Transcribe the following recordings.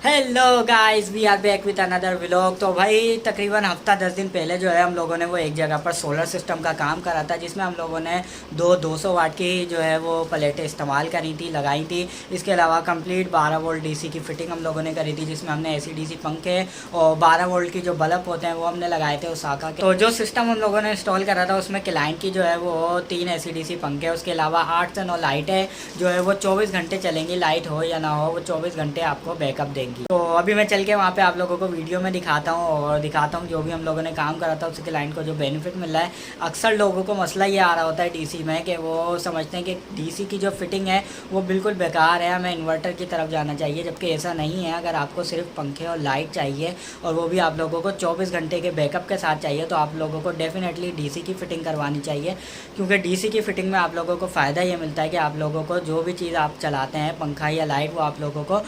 Hello guys, we are back with another vlog. तो भाई तकरीबन हफ्ता 10 दिन पहले जो है हम लोगों ने वो एक जगह पर सोलर सिस्टम का काम करा था, जिसमें हम लोगों ने 200 वाट की जो है वो प्लेटें इस्तेमाल करी थी, लगाई थी। इसके अलावा कंप्लीट 12 वोल्ट डीसी की फिटिंग हम लोगों ने करी थी, जिसमें हमने एसी डीसी पंखे और 12 वोल्ट की जो बल्ब होते हैं वो हमने लगाए थे ओसाका के। तो जो सिस्टम हम लोगों ने इंस्टॉल करा था उसमें क्लाइंट की जो है वो 3 एसी डीसी पंखे, उसके अलावा 8 से 9 लाइटें जो है वो 24 घंटे चलेंगी, लाइट हो या ना हो वो 24 घंटे आपको बैकअप देंगी। तो अभी मैं चल के वहाँ पे आप लोगों को वीडियो में दिखाता हूँ और दिखाता हूँ जो भी हम लोगों ने काम करा था उसके क्लाइंट को जो बेनिफिट मिल रहा है। अक्सर लोगों को मसला ये आ रहा होता है डीसी में कि वो समझते हैं कि डीसी की जो फिटिंग है वो बिल्कुल बेकार है, हमें इन्वर्टर की तरफ जाना चाहिए, जबकि ऐसा नहीं है। अगर आपको सिर्फ पंखे और लाइट चाहिए और वो भी आप लोगों को 24 घंटे के बैकअप के साथ चाहिए, तो आप लोगों को डेफिनेटली डीसी की फ़िटिंग करवानी चाहिए। क्योंकि डीसी की फ़िटिंग में आप लोगों को फ़ायदा ये मिलता है कि आप लोगों को जो भी चीज़ आप चलाते हैं, पंखा या लाइट, वो आप लोगों को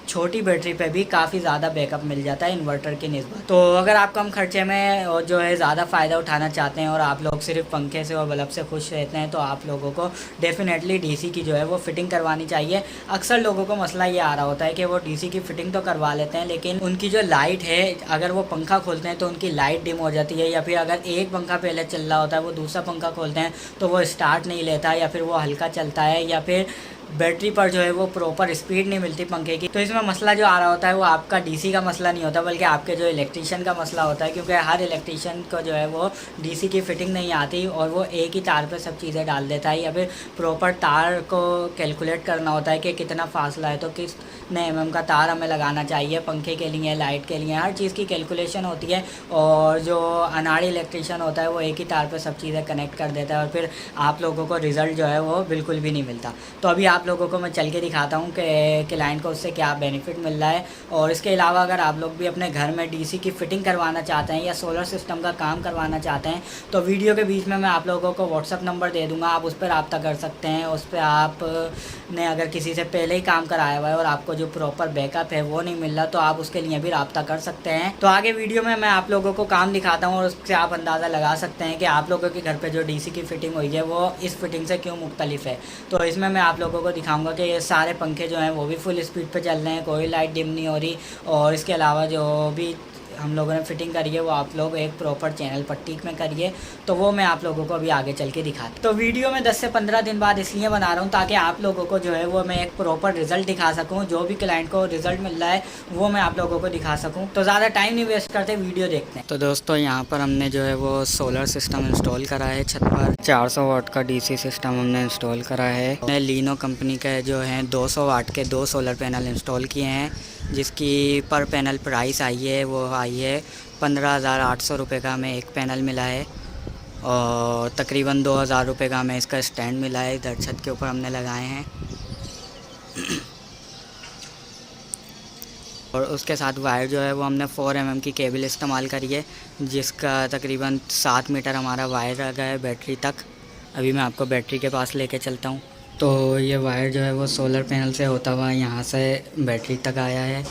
छोटी बैटरी पे भी काफ़ी ज़्यादा बैकअप मिल जाता है इन्वर्टर की निस्बत। तो अगर आप कम खर्चे में और जो है ज़्यादा फ़ायदा उठाना चाहते हैं और आप लोग सिर्फ पंखे से और बल्ब से खुश रहते हैं, तो आप लोगों को डेफिनेटली डीसी की जो है वो फ़िटिंग करवानी चाहिए। अक्सर लोगों को मसला ये आ रहा होता है कि वो डीसी की फ़िटिंग तो करवा लेते हैं, लेकिन उनकी जो लाइट है, अगर वो पंखा खोलते हैं तो उनकी लाइट डिम हो जाती है, या फिर अगर एक पंखा पहले चल रहा होता है वो दूसरा पंखा खोलते हैं तो वो स्टार्ट नहीं लेता, या फिर वो हल्का चलता है, या फिर बैटरी पर जो है वो प्रॉपर स्पीड नहीं मिलती पंखे की। तो इसमें मसला जो आ रहा होता है वो आपका डीसी का मसला नहीं होता, बल्कि आपके जो इलेक्ट्रीशियन का मसला होता है, क्योंकि हर इलेक्ट्रीशियन को जो है वो डीसी की फ़िटिंग नहीं आती और वो एक ही तार पे सब चीज़ें डाल देता है, या फिर प्रॉपर तार को कैलकुलेट करना होता है कि कितना फासला है, तो कितने mm का तार हमें लगाना चाहिए पंखे के लिए, लाइट के लिए, हर चीज़ की कैलकुलेशन होती है। और जो अनाड़ी इलेक्ट्रीशियन होता है वो एक ही तार पर सब चीज़ें कनेक्ट कर देता है और फिर आप लोगों को रिज़ल्ट जो है वो बिल्कुल भी नहीं मिलता। तो अभी आप लोगों को मैं चल के दिखाता हूँ कि क्लाइंट को उससे क्या बेनिफिट मिल रहा है। और इसके अलावा अगर आप लोग भी अपने घर में डीसी की फ़िटिंग करवाना चाहते हैं या सोलर सिस्टम का काम करवाना चाहते हैं, तो वीडियो के बीच में मैं आप लोगों को व्हाट्सअप नंबर दे दूँगा, आप उस पर रब्ता कर सकते हैं। उस पर आप ने अगर किसी से पहले ही काम कराया हुआ है और आपको जो प्रॉपर बैकअप है वो नहीं मिल रहा, तो आप उसके लिए भी रब्ता कर सकते हैं। तो आगे वीडियो में मैं आप लोगों को काम दिखाता हूँ और उससे आप अंदाज़ा लगा सकते हैं कि आप लोगों के घर पे जो डीसी की फ़िटिंग हुई है वो इस फिटिंग से क्यों मुख्तलिफ है। तो इसमें मैं आप लोगों को दिखाऊंगा कि ये सारे पंखे जो हैं वो भी फुल स्पीड पे चल रहे हैं, कोई लाइट डिम नहीं हो रही, और इसके अलावा जो भी हम लोगों ने फ़िटिंग करी है वो आप लोग एक प्रॉपर चैनल पट्टी में करिए। तो वो मैं आप लोगों को अभी आगे चल के दिखाता। तो वीडियो में 10 से 15 दिन बाद इसलिए बना रहा हूँ ताकि आप लोगों को जो है वो मैं एक प्रॉपर रिज़ल्ट दिखा सकूँ, जो भी क्लाइंट को रिज़ल्ट मिल रहा है वो मैं आप लोगों को दिखा सकूँ। तो ज़्यादा टाइम नहीं वेस्ट करते, वीडियो देखते हैं। तो दोस्तों यहाँ पर हमने जो है वो सोलर सिस्टम इंस्टॉल करा है छत पर। 400 वाट का डीसी सिस्टम हमने इंस्टॉल करा है। हमने लीनो कंपनी का जो है 200 वाट के 2 सोलर पैनल इंस्टॉल किए हैं, जिसकी पर पैनल प्राइस आई है वो आई है 15,800 रुपये का हमें एक पैनल मिला है, और तकरीबन 2,000 रुपये का हमें इसका स्टैंड मिला है, इधर छत के ऊपर हमने लगाए हैं। और उसके साथ वायर जो है वो हमने 4 mm की केबल इस्तेमाल करी है, जिसका तकरीबन 7 मीटर हमारा वायर लगा है बैटरी तक। अभी मैं आपको बैटरी के पास लेके चलता हूँ। तो ये वायर जो है वो सोलर पैनल से होता हुआ यहाँ से बैटरी तक आया है,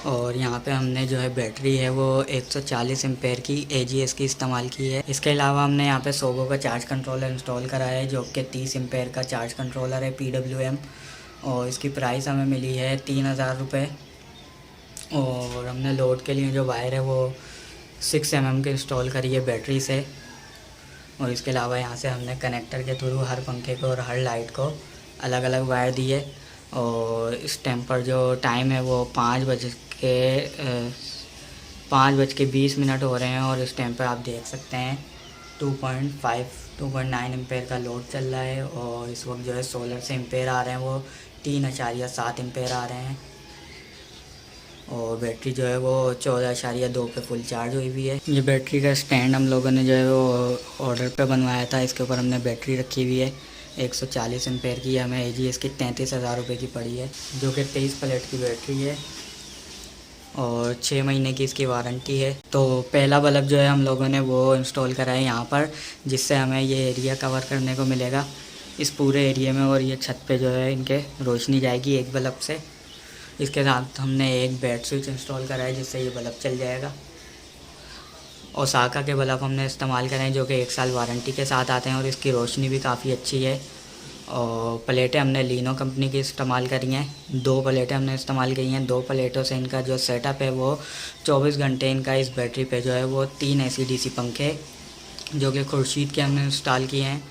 और यहाँ पे हमने जो है बैटरी है वो 140 एम्पेयर की AGS की इस्तेमाल की है। इसके अलावा हमने यहाँ पे सोगो का चार्ज कंट्रोलर इंस्टॉल करा है, जो कि 30 एम्पेयर का चार्ज कंट्रोलर है PWM, और इसकी प्राइस हमें मिली है 3,000 रुपये। और हमने लोड के लिए जो वायर है वो 6 mm की इंस्टॉल करी है बैटरी से। और इसके अलावा यहाँ से हमने कनेक्टर के थ्रू हर पंखे को और हर लाइट को अलग अलग वायर दिए। और इस टाइम पर जो टाइम है वो 5:20 हो रहे हैं, और इस टाइम पर आप देख सकते हैं 2.9 एम्पेयर का लोड चल रहा है, और इस वक्त जो है सोलर से एम्पेयर आ रहे हैं वो 3.7 एम्पेयर आ रहे हैं, और बैटरी जो है वो 14.2 पे फुल चार्ज हुई हुई है। ये बैटरी का स्टैंड हम लोगों ने जो है वो ऑर्डर पे बनवाया था, इसके ऊपर हमने बैटरी रखी हुई है 140 एम्पेयर की। हमें AGS की 33,000 रुपये की पड़ी है, जो कि 23 प्लेट की बैटरी है, और 6 महीने की इसकी वारंटी है। तो पहला बल्ब जो है हम लोगों ने वो इंस्टॉल करा है यहाँ पर, जिससे हमें ये एरिया कवर करने को मिलेगा इस पूरे एरिया में, और ये छत पे जो है इनके रोशनी जाएगी एक बल्ब से। इसके साथ हमने एक बेड स्विच इंस्टॉल करा है, जिससे ये बल्ब चल जाएगा। ओसाका के बल्ब हमने इस्तेमाल करे हैं, जो कि 1 साल वारंटी के साथ आते हैं, और इसकी रोशनी भी काफ़ी अच्छी है। और प्लेटें हमने लीनो कंपनी की इस्तेमाल करी हैं। 2 प्लेटें हमने इस्तेमाल की हैं। 2 प्लेटों से इनका जो सेटअप है वो 24 घंटे इनका इस बैटरी पे जो है वो 3 AC/DC पंखे जो कि खुर्शीद के हमने इंस्टॉल किए हैं।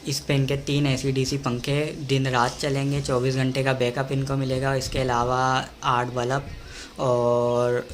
इस पे इनके 3 AC/DC पंखे दिन रात चलेंगे, 24 घंटे का बैकअप इनको मिलेगा। इसके अलावा 8 बल्ब और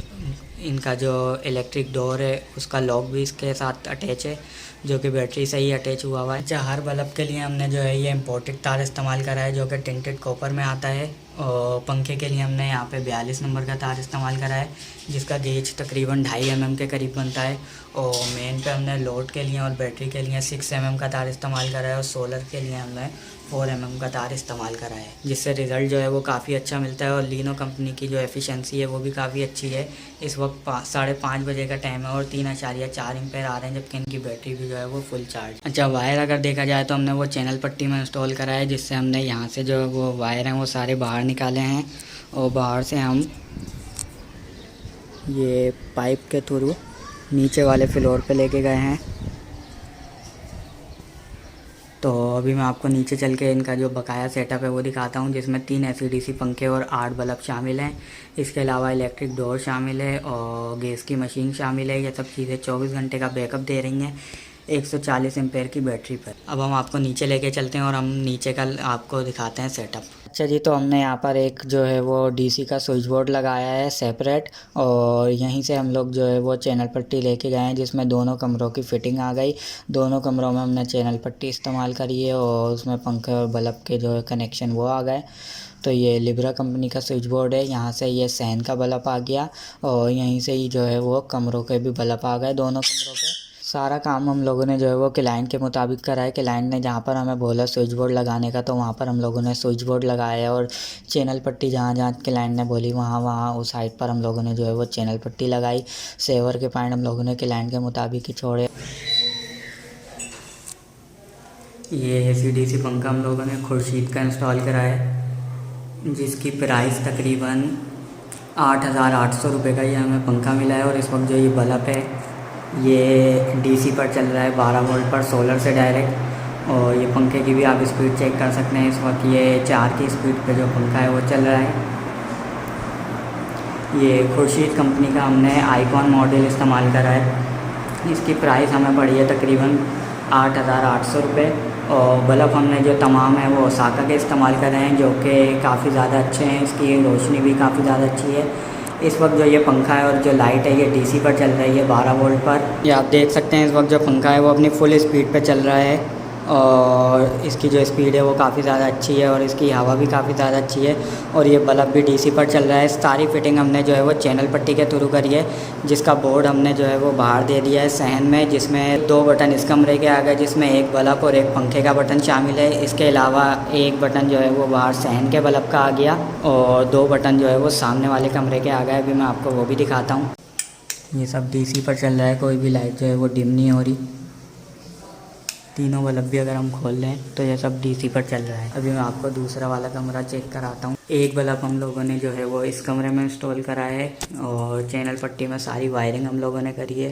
इनका जो इलेक्ट्रिक डोर है उसका लॉक भी इसके साथ अटैच है जो कि बैटरी से ही अटैच हुआ है। अच्छा, हर बल्ब के लिए हमने जो है ये इम्पोर्टेड तार इस्तेमाल करा है जो कि टिंटेड कॉपर में आता है। और पंखे के लिए हमने यहाँ पे 42 नंबर का तार इस्तेमाल करा है जिसका गेज तकरीबन 2.5 mm के करीब बनता है। और मेन पे हमने लोड के लिए और बैटरी के लिए 6 mm का तार इस्तेमाल करा है और सोलर के लिए हमने 4 mm का तार इस्तेमाल करा है, जिससे रिज़ल्ट जो है वो काफ़ी अच्छा मिलता है। और लीनो कंपनी की जो एफिशिएंसी है वो भी काफ़ी अच्छी है। इस वक्त 5:30 बजे का टाइम है और 3.4 एम्पेयर आ रहे हैं, जबकि इनकी बैटरी भी जो है वो फुल चार्ज। अच्छा, वायर अगर देखा जाए तो हमने वो चैनल पट्टी में इंस्टॉल करा है, जिससे हमने यहाँ से जो वो वायर हैं वो सारे बाहर निकाले हैं और बाहर से हम ये पाइप के थ्रू नीचे वाले फ्लोर पे लेके गए हैं। तो अभी मैं आपको नीचे चल के इनका जो बकाया सेटअप है वो दिखाता हूँ, जिसमें 3 AC/DC पंखे और 8 बल्ब शामिल हैं। इसके अलावा इलेक्ट्रिक डोर शामिल है और गैस की मशीन शामिल है। ये सब चीज़ें 24 घंटे का बैकअप दे रही हैं 140 एम्पेयर की बैटरी पर। अब हम आपको नीचे लेके चलते हैं और हम नीचे का आपको दिखाते हैं सेटअप। अच्छा जी, तो हमने यहाँ पर एक जो है वो DC का स्विच बोर्ड लगाया है सेपरेट, और यहीं से हम लोग जो है वो चैनल पट्टी लेके गए हैं जिसमें दोनों कमरों की फ़िटिंग आ गई। दोनों कमरों में हमने चैनल पट्टी इस्तेमाल करी है और उसमें पंखे और बल्ब के जो है कनेक्शन वो आ गए। तो ये लिब्रा कंपनी का स्विच बोर्ड है। यहाँ से ये सैन का बल्ब आ गया और यहीं से ही जो है वो कमरों के भी बल्ब आ गए, दोनों कमरों के। सारा काम हम लोगों ने जो है वो क्लाइंट के मुताबिक करा है। क्लाइंट ने जहाँ पर हमें बोला स्विच बोर्ड लगाने का तो वहाँ पर हम लोगों ने स्विच बोर्ड लगाया, और चैनल पट्टी जहाँ जहाँ क्लाइंट ने बोली वहाँ उस साइड पर हम लोगों ने जो है वो चैनल पट्टी लगाई। सेवर के पॉइंट हम लोगों ने क्लाइंट के मुताबिक ही छोड़े। ये AC/DC पंखा हम लोगों ने खुर्शीद का इंस्टॉल करा है, जिसकी प्राइस तकरीबन 8,800 रुपये का ये हमें पंखा मिला है। और इस वक्त जो ये बल्ब है ये DC पर चल रहा है 12 वोल्ट पर सोलर से डायरेक्ट। और ये पंखे की भी आप स्पीड चेक कर सकते हैं। इस वक्त ये 4 की स्पीड पे जो पंखा है वो चल रहा है। ये खुर्शीद कंपनी का हमने आइकॉन मॉडल इस्तेमाल करा है। इसकी प्राइस हमें पड़ी है तकरीबन 8,800 रुपये। और बल्ब हमने जो तमाम है वो ओसाका के इस्तेमाल कर रहे हैं जो कि काफ़ी ज़्यादा अच्छे हैं। इसकी रोशनी भी काफ़ी ज़्यादा अच्छी है। इस वक्त जो ये पंखा है और जो लाइट है ये DC पर चल रही है 12 वोल्ट पर। ये आप देख सकते हैं इस वक्त जो पंखा है वो अपनी फुल स्पीड पे चल रहा है और इसकी जो स्पीड है वो काफ़ी ज़्यादा अच्छी है और इसकी हवा भी काफ़ी ज़्यादा अच्छी है। और ये बल्ब भी DC पर चल रहा है। सारी फिटिंग हमने जो है वो चैनल पट्टी के थ्रू करी है, जिसका बोर्ड हमने जो है वो बाहर दे दिया है सहन में, जिसमें 2 बटन इस कमरे के आ गए, जिसमें एक बल्ब और एक पंखे का बटन शामिल है। इसके अलावा एक बटन जो है वो बाहर सहन के बल्ब का आ गया और 2 बटन जो है वो सामने वाले कमरे के आ गए। अभी मैं आपको वो भी दिखाता हूँ। ये सब DC पर चल रहा है, कोई भी लाइट जो है वो डिम नहीं हो रही। तीनों बल्ब भी अगर हम खोल लें तो ये सब DC पर चल रहा है। अभी मैं आपको दूसरा वाला कमरा चेक कराता हूँ। एक बल्ब हम लोगों ने जो है वो इस कमरे में इंस्टॉल करा है और चैनल पट्टी में सारी वायरिंग हम लोगों ने करी है।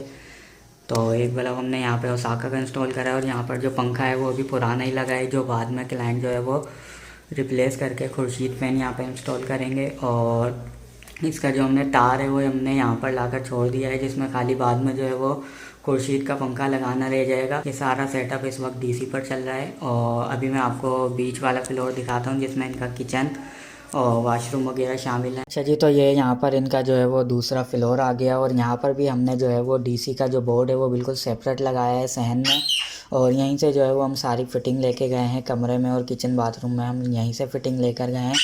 तो एक बल्ब हमने यहाँ पे ओसाका का इंस्टॉल करा है और यहाँ पर जो पंखा है वो अभी पुराना ही लगा है, जो बाद में क्लाइंट जो है वो रिप्लेस करके खुर्शीद फैन यहाँ पर इंस्टॉल करेंगे। और इसका जो हमने तार है वो हमने यहाँ पर लाकर छोड़ दिया है, जिसमें खाली बाद में जो है वो खुर्शीद का पंखा लगाना रह जाएगा। ये सारा सेटअप इस वक्त DC पर चल रहा है। और अभी मैं आपको बीच वाला फ्लोर दिखाता हूँ जिसमें इनका किचन और वाशरूम वगैरह शामिल है। अच्छा जी, तो ये यहाँ पर इनका जो है वो दूसरा फ्लोर आ गया और यहाँ पर भी हमने जो है वो DC का जो बोर्ड है वो बिल्कुल सेपरेट लगाया है सहन में। और यहीं से जो है वो हम सारी फिटिंग लेके गए हैं कमरे में, और किचन बाथरूम में हम यहीं से फिटिंग लेकर गए हैं।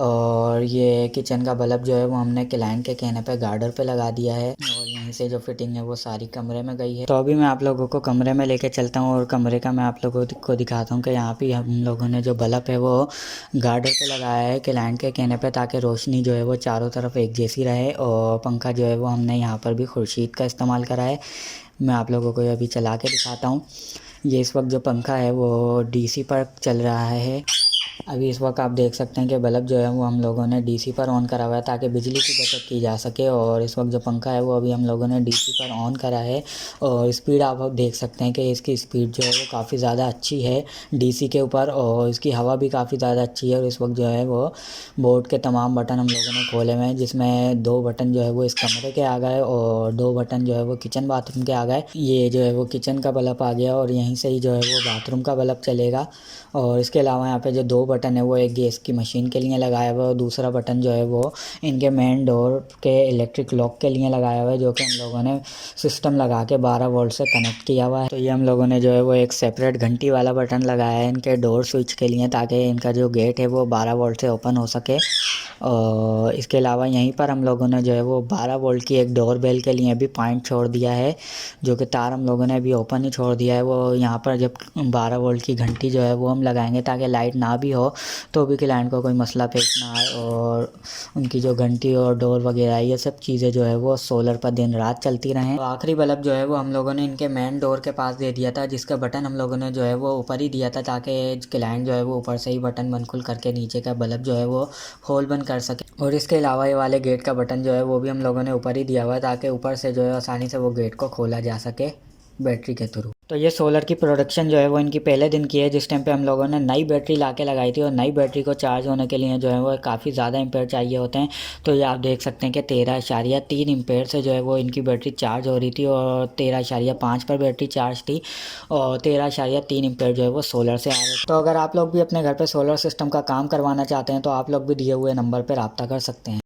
और ये किचन का बल्ब जो है वो हमने क्लाइंट के कहने पे गार्डर पे लगा दिया है और यहीं से जो फिटिंग है वो सारी कमरे में गई है। तो अभी मैं आप लोगों को कमरे में लेके चलता हूँ और कमरे का मैं आप लोगों को दिखाता हूँ कि यहाँ पे हम लोगों ने जो बल्ब है वो गार्डर पे लगाया है क्लाइंट के कहने पे, ताकि रोशनी जो है वो चारों तरफ एक जैसी रहे। और पंखा जो है वो हमने यहाँ पर भी खुर्शीद का इस्तेमाल करा है। मैं आप लोगों को अभी चला के दिखाता हूँ। ये इस वक्त जो पंखा है वो DC पर चल रहा है अभी इस वक्त आप देख सकते हैं कि बल्ब जो है वो हम लोगों ने डीसी पर ऑन करा हुआ है ताकि बिजली की बचत की जा सके। और इस वक्त जो पंखा है वो अभी हम लोगों ने डीसी पर ऑन करा है। और स्पीड आप अब देख सकते हैं कि इसकी स्पीड जो है वो काफ़ी ज़्यादा अच्छी है डीसी के ऊपर, और इसकी हवा भी काफ़ी ज़्यादा अच्छी है। और इस वक्त जो है वो बोर्ड के तमाम बटन हम लोगों ने खोले हुए हैं, जिसमें 2 बटन जो है वो इस कमरे के आ गए और 2 बटन जो है वो किचन बाथरूम के आ गए। ये जो है वो किचन का बल्ब आ गया और यहीं से ही जो है वो बाथरूम का बल्ब चलेगा। और इसके अलावा यहाँ पे जो 2 बटन है वो एक गैस की मशीन के लिए लगाया हुआ है और दूसरा बटन जो है वो इनके मेन डोर के इलेक्ट्रिक लॉक के लिए लगाया हुआ है, जो कि हम लोगों ने सिस्टम लगा के 12 वोल्ट से कनेक्ट किया हुआ है। तो ये हम लोगों ने जो है वो एक सेपरेट घंटी वाला बटन लगाया है इनके डोर स्विच के लिए, ताकि इनका जो गेट है वो 12 वोल्ट से ओपन हो सके। और इसके अलावा यहीं पर हम लोगों ने जो है वो 12 वोल्ट की एक डोर बेल के लिए भी पॉइंट छोड़ दिया है, जो कि तार हम लोगों ने अभी ओपन ही छोड़ दिया है। वो यहाँ पर जब 12 वोल्ट की घंटी जो है वो हम लगाएंगे ताकि लाइट ना भी हो तो भी क्लाइंट को कोई मसला पेश ना आए, और उनकी जो घंटी और डोर वगैरह ये सब चीज़ें जो है वो सोलर पर दिन रात चलती रहें। तो आखिरी बल्ब जो है वो हम लोगों ने इनके मेन डोर के पास दे दिया था, जिसका बटन हम लोगों ने जो है वो ऊपर ही दिया था ताकि क्लाइंट जो है वो ऊपर से ही बटन बंद खुल करके नीचे का बल्ब जो है वो खोल बंद कर सके। और इसके अलावा ये वाले गेट का बटन जो है वो भी हम लोगों ने ऊपर ही दिया हुआ है ताकि ऊपर से जो है आसानी से वो गेट को खोला जा सके बैटरी के थ्रू। तो ये सोलर की प्रोडक्शन जो है वो इनकी पहले दिन की है, जिस टाइम पे हम लोगों ने नई बैटरी ला के लगाई थी। और नई बैटरी को चार्ज होने के लिए जो है वो काफ़ी ज़्यादा एम्पेयर चाहिए होते हैं। तो ये आप देख सकते हैं कि 13.3 एम्पेयर से जो है वो इनकी बैटरी चार्ज हो रही थी, और 13.5 पर बैटरी चार्ज थी, और 13.3 एम्पेयर जो है वो सोलर से आ रहे थे। तो अगर आप लोग भी अपने घर पर सोलर सिस्टम का काम करवाना चाहते हैं तो आप लोग भी दिए हुए नंबर पर रब्ता कर सकते हैं।